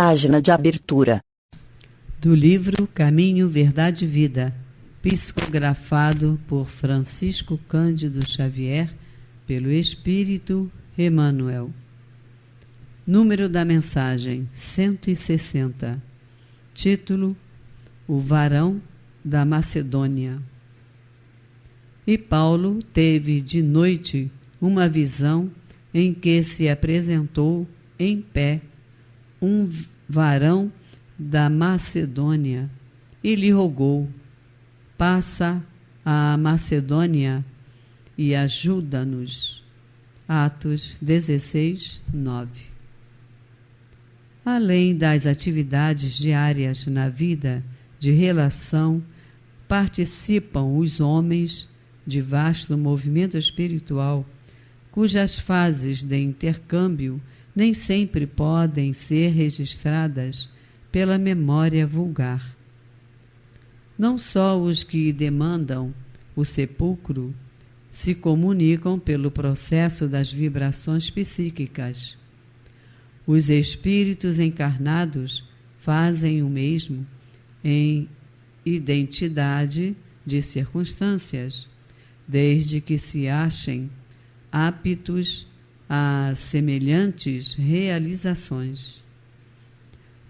Página de abertura. Do livro Caminho, Verdade e Vida, psicografado por Francisco Cândido Xavier, pelo Espírito Emmanuel. Número da mensagem 160. Título: O varão da Macedônia. E Paulo teve de noite uma visão em que se apresentou em pé um varão da Macedônia e lhe rogou: passa à Macedônia e ajuda-nos. Atos 16, 9. Além das atividades diárias na vida de relação, participam os homens de vasto movimento espiritual, cujas fases de intercâmbio nem sempre podem ser registradas pela memória vulgar. Não só os que demandam o sepulcro se comunicam pelo processo das vibrações psíquicas. Os espíritos encarnados fazem o mesmo em identidade de circunstâncias, desde que se achem aptos a semelhantes realizações.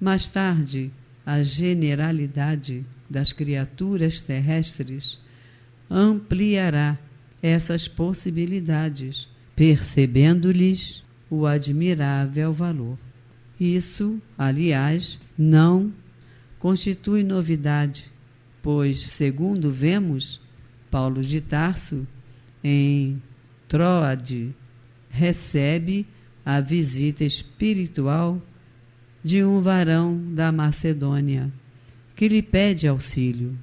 Mais tarde, a generalidade das criaturas terrestres ampliará essas possibilidades, percebendo-lhes o admirável valor. Isso, aliás, não constitui novidade, pois, segundo vemos, Paulo de Tarso, em Troade, recebe a visita espiritual de um varão da Macedônia, que lhe pede auxílio.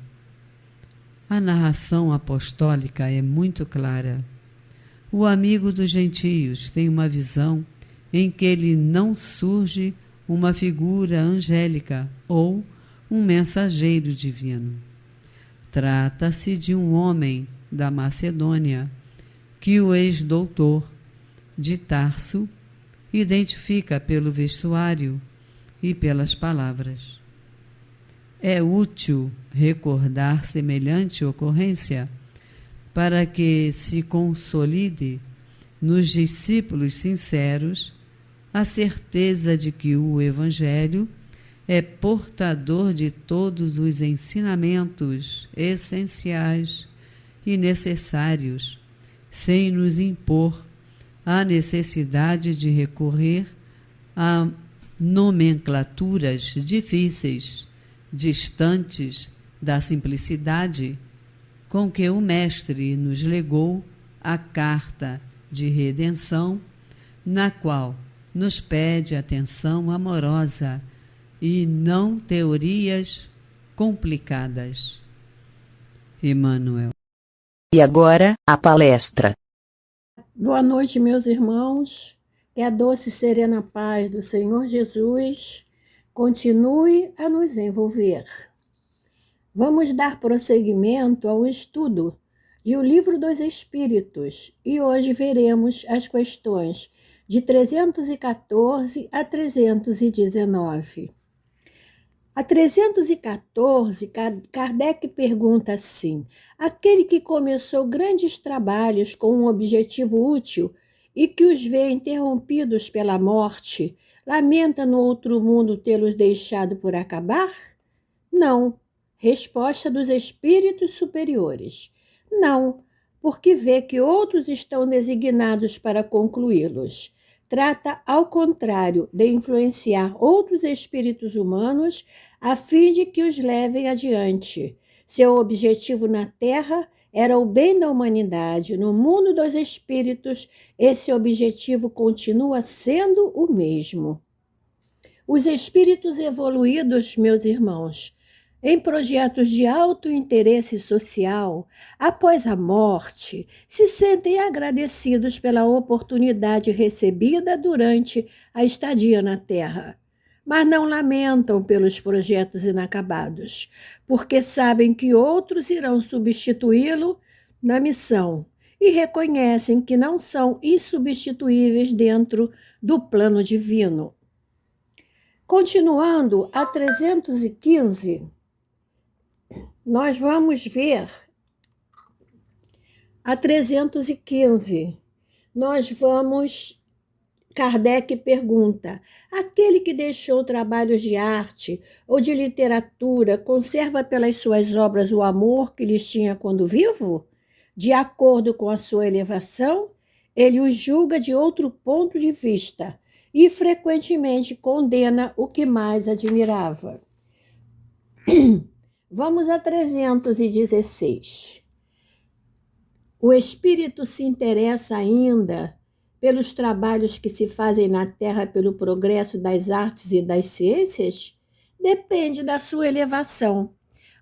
A narração apostólica é muito clara. O amigo dos gentios tem uma visão em que lhe não surge uma figura angélica ou um mensageiro divino. Trata-se de um homem da Macedônia que o ex-doutor de Tarso identifica pelo vestuário e pelas palavras. É útil recordar semelhante ocorrência para que se consolide nos discípulos sinceros a certeza de que o Evangelho é portador de todos os ensinamentos essenciais e necessários, sem nos impor a necessidade de recorrer a nomenclaturas difíceis, distantes da simplicidade com que o Mestre nos legou a carta de redenção, na qual nos pede atenção amorosa e não teorias complicadas. Emmanuel. E agora, a palestra. Boa noite, meus irmãos. Que a doce e serena paz do Senhor Jesus continue a nos envolver. Vamos dar prosseguimento ao estudo de O Livro dos Espíritos e hoje veremos as questões de 314 a 319. A 314, Kardec pergunta assim: aquele que começou grandes trabalhos com um objetivo útil e que os vê interrompidos pela morte, lamenta no outro mundo tê-los deixado por acabar? Não. Resposta dos espíritos superiores: não, porque vê que outros estão designados para concluí-los. Trata, ao contrário, de influenciar outros espíritos humanos a fim de que os levem adiante. Seu objetivo na Terra era o bem da humanidade. No mundo dos espíritos, esse objetivo continua sendo o mesmo. Os espíritos evoluídos, meus irmãos, em projetos de alto interesse social, após a morte, se sentem agradecidos pela oportunidade recebida durante a estadia na Terra, mas não lamentam pelos projetos inacabados, porque sabem que outros irão substituí-lo na missão e reconhecem que não são insubstituíveis dentro do plano divino. Continuando a 315, nós vamos ver a 315. Kardec pergunta: aquele que deixou trabalhos de arte ou de literatura conserva pelas suas obras o amor que lhes tinha quando vivo? De acordo com a sua elevação, ele os julga de outro ponto de vista e frequentemente condena o que mais admirava. Vamos a 316. O espírito se interessa ainda pelos trabalhos que se fazem na Terra pelo progresso das artes e das ciências? Depende da sua elevação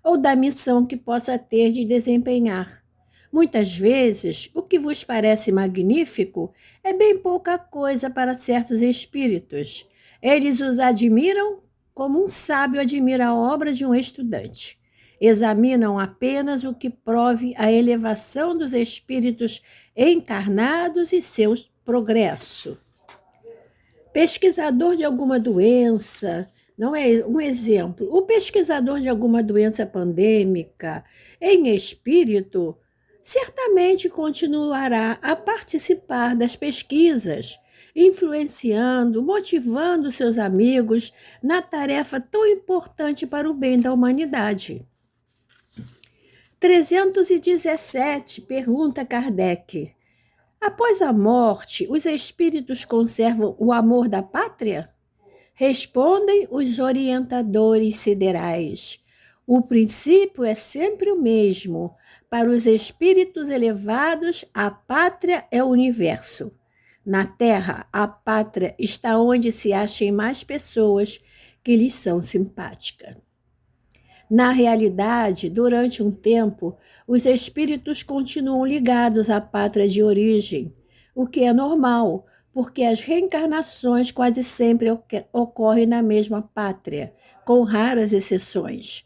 ou da missão que possa ter de desempenhar. Muitas vezes, o que vos parece magnífico é bem pouca coisa para certos espíritos. Eles os admiram como um sábio admira a obra de um estudante. Examinam apenas o que prove a elevação dos espíritos encarnados e seu progresso. Pesquisador de alguma doença, não é um exemplo, o pesquisador de alguma doença pandêmica em espírito certamente continuará a participar das pesquisas, influenciando, motivando seus amigos na tarefa tão importante para o bem da humanidade. 317, pergunta Kardec: após a morte, os espíritos conservam o amor da pátria? Respondem os orientadores siderais: o princípio é sempre o mesmo. Para os espíritos elevados, a pátria é o universo. Na Terra, a pátria está onde se achem mais pessoas que lhes são simpáticas. Na realidade, durante um tempo, os espíritos continuam ligados à pátria de origem, o que é normal, porque as reencarnações quase sempre ocorrem na mesma pátria, com raras exceções.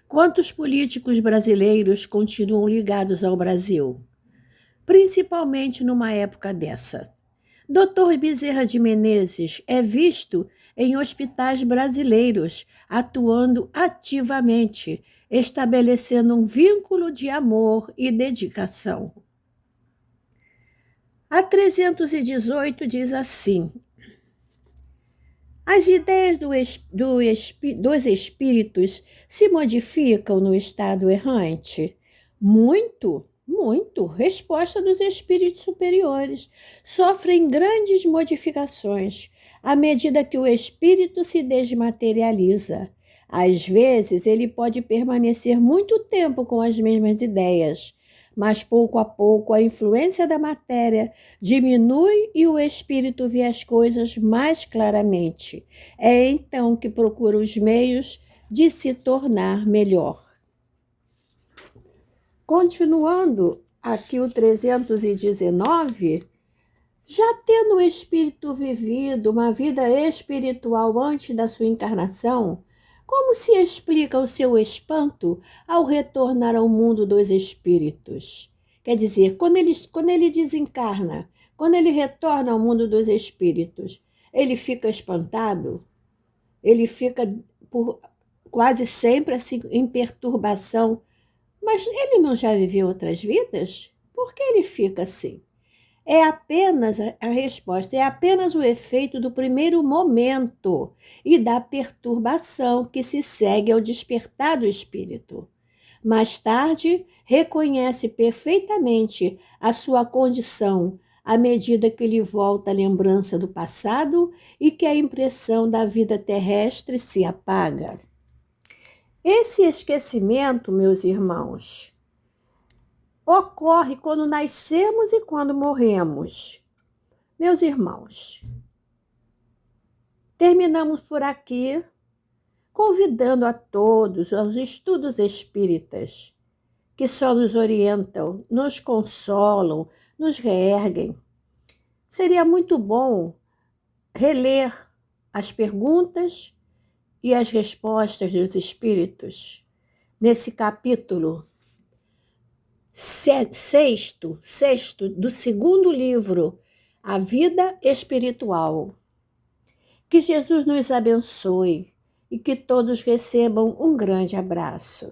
Quantos políticos brasileiros continuam ligados ao Brasil? Principalmente numa época dessa. Dr. Bezerra de Menezes é visto em hospitais brasileiros, atuando ativamente, estabelecendo um vínculo de amor e dedicação. A 318 diz assim: as ideias dos espíritos se modificam no estado errante? Muito. Resposta dos espíritos superiores. Sofrem grandes modificações à medida que o espírito se desmaterializa. Às vezes, ele pode permanecer muito tempo com as mesmas ideias, mas pouco a pouco a influência da matéria diminui e o espírito vê as coisas mais claramente. É então que procura os meios de se tornar melhor. Continuando aqui o 319, já tendo o espírito vivido uma vida espiritual antes da sua encarnação, como se explica o seu espanto ao retornar ao mundo dos espíritos? Quer dizer, quando ele desencarna, quando ele retorna ao mundo dos espíritos, ele fica espantado? Ele fica quase sempre assim, em perturbação. Mas ele não já viveu outras vidas? Por que ele fica assim? É apenas a resposta, é apenas o efeito do primeiro momento e da perturbação que se segue ao despertar do espírito. Mais tarde, reconhece perfeitamente a sua condição à medida que lhe volta a lembrança do passado e que a impressão da vida terrestre se apaga. Esse esquecimento, meus irmãos, ocorre quando nascemos e quando morremos. Meus irmãos, terminamos por aqui, convidando a todos aos estudos espíritas, que só nos orientam, nos consolam, nos reerguem. Seria muito bom reler as perguntas e as respostas dos espíritos nesse capítulo sexto do segundo livro, A Vida Espiritual. Que Jesus nos abençoe e que todos recebam um grande abraço.